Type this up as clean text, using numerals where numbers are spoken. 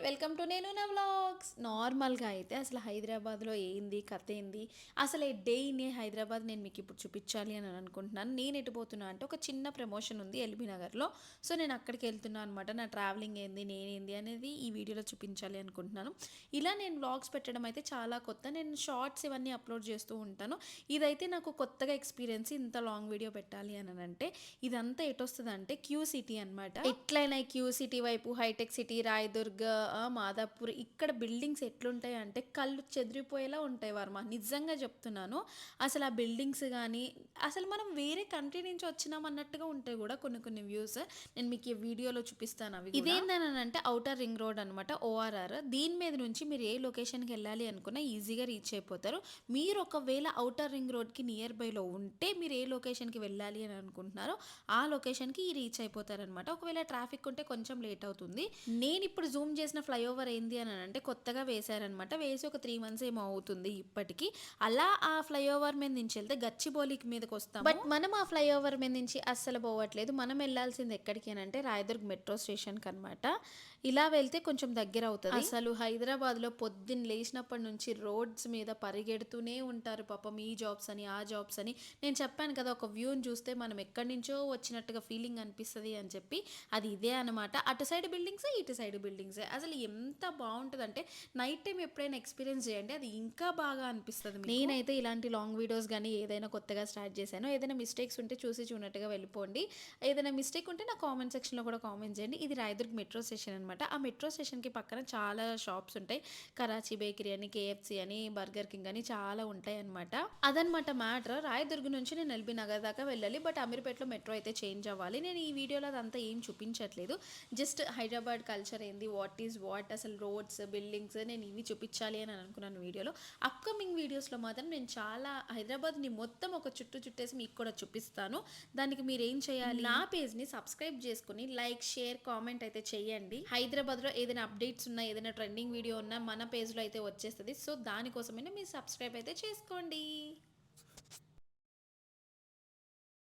Welcome to నేను నా vlogs. నార్మల్గా అయితే అసలు హైదరాబాద్లో ఏంది కథ ఏంది, అసలు ఏ డే ఇన్ ఏ హైదరాబాద్ నేను మీకు ఇప్పుడు చూపించాలి అని అనుకుంటున్నాను. నేను ఎటు పోతున్నా అంటే ఒక చిన్న ప్రమోషన్ ఉంది ఎల్బీ నగర్లో. సో నేను అక్కడికి వెళ్తున్నాను అనమాట. నా ట్రావెలింగ్ ఏంది నేనేంది అనేది ఈ వీడియోలో చూపించాలి అనుకుంటున్నాను. ఇలా నేను వ్లాగ్స్ పెట్టడం అయితే చాలా కొత్త. నేను షార్ట్స్ ఇవన్నీ అప్లోడ్ చేస్తూ ఉంటాను. ఇదైతే నాకు కొత్తగా ఎక్స్పీరియన్స్, ఇంత లాంగ్ వీడియో పెట్టాలి అని అంటే. ఇదంతా ఎటొస్తుంది అంటే క్యూ సిటీ అనమాట. ఎట్లయినా క్యూ సిటీ వైపు, హైటెక్ సిటీ, రాయదుర్గ్, మాదాపూర్ ఇక్కడ బిల్డింగ్స్ ఎట్లుంటాయి అంటే కళ్ళు చెదిరిపోయేలా ఉంటాయి వర్మ, నిజంగా చెప్తున్నాను. అసలు ఆ బిల్డింగ్స్ కానీ అసలు మనం వేరే కంట్రీ నుంచి వచ్చినాం అన్నట్టుగా ఉంటాయి కూడా కొన్ని కొన్ని వ్యూస్. నేను మీకు ఈ వీడియోలో చూపిస్తాను. అవి ఇదేందని అంటే ఔటర్ రింగ్ రోడ్ అనమాట, ఓఆర్ఆర్. దీని మీద నుంచి మీరు ఏ లొకేషన్కి వెళ్ళాలి అనుకున్నా ఈజీగా రీచ్ అయిపోతారు. మీరు ఒకవేళ ఔటర్ రింగ్ రోడ్కి నియర్ బైలో ఉంటే మీరు ఏ లొకేషన్కి వెళ్ళాలి అని అనుకుంటున్నారో ఆ లొకేషన్కి రీచ్ అయిపోతారనమాట. ఒకవేళ ట్రాఫిక్ ఉంటే కొంచెం లేట్ అవుతుంది. నేను ఇప్పుడు జూమ్ చేసిన ఫ్లైఓవర్ ఏంది అని అంటే కొత్తగా వేశారనమాట. వేసి ఒక 3 months ఏమో అవుతుంది ఇప్పటికి. అలా ఆ ఫ్లైఓవర్ మీద నుంచి వెళ్తే గచ్చిబౌలికి మీదకి వస్తాం. బట్ మనం ఆ ఫ్లైఓవర్ మీద నుంచి అస్సలు పోవట్లేదు. మనం వెళ్ళాల్సింది ఎక్కడికి అని అంటే రాయదుర్గ్ మెట్రో స్టేషన్కి అనమాట. ఇలా వెళ్తే కొంచెం దగ్గర అవుతుంది. అసలు హైదరాబాద్లో పొద్దున్న లేచినప్పటి నుంచి రోడ్స్ మీద పరిగెడుతూనే ఉంటారు పాపం, ఈ జాబ్స్ అని ఆ జాబ్స్ అని. నేను చెప్పాను కదా, ఒక వ్యూని చూస్తే మనం ఎక్కడి నుంచో వచ్చినట్టుగా ఫీలింగ్ అనిపిస్తుంది అని చెప్పి. అది ఇదే అనమాట. అటు సైడ్ బిల్డింగ్స్, ఇటు సైడ్ బిల్డింగ్స్. అసలు ఎంత బాగుంటుందంటే నైట్ టైం ఎప్పుడైనా ఎక్స్పీరియన్స్ చేయండి, అది ఇంకా బాగా అనిపిస్తుంది. నేనైతే ఇలాంటి లాంగ్ వీడియోస్ కానీ ఏదైనా కొత్తగా స్టార్ట్ చేశాను. ఏదైనా మిస్టేక్స్ ఉంటే చూసి చూడనట్టుగా వెళ్ళిపోండి. ఏదైనా మిస్టేక్ ఉంటే నా కామెంట్ సెక్షన్లో కూడా కామెంట్ చేయండి. ఇది రాయదుర్గ్ మెట్రో స్టేషన్ అనమాట. ఆ మెట్రో స్టేషన్కి పక్కన చాలా షాప్స్ ఉంటాయి. కరాచీ బేకరీ అని, కేఎఫ్సి అని, బర్గర్ కింగ్ అని చాలా ఉంటాయి అనమాట. అదనమాట మ్యాటర్. రాయదుర్గ్ నుంచి నేను ఎల్బీ నగర్ దాకా వెళ్ళాలి. బట్ అమీర్పేటలో మెట్రో అయితే చేంజ్ అవ్వాలి. నేను ఈ వీడియోలో అదంతా ఏం చూపించట్లేదు. జస్ట్ హైదరాబాద్ కల్చర్ ఏంది, వాట్ ఈజ్ వాట్, అసలు రోడ్స్, బిల్డింగ్స్, నేను ఇవి చూపించాలి అని అనుకున్నాను వీడియోలో. అప్కమింగ్ వీడియోస్లో మాత్రం నేను చాలా హైదరాబాద్ని మొత్తం ఒక చుట్టేసి మీకు కూడా చూపిస్తాను. దానికి మీరు ఏం చేయాలి, నా పేజ్ని సబ్స్క్రైబ్ చేసుకుని లైక్, షేర్, కామెంట్ అయితే చేయండి. హైదరాబాద్లో ఏదైనా అప్డేట్స్ ఉన్నా, ఏదైనా ట్రెండింగ్ వీడియో ఉన్నా మన పేజ్లో అయితే వచ్చేస్తుంది. సో దానికోసమైనా మీరు సబ్స్క్రైబ్ అయితే చేసుకోండి.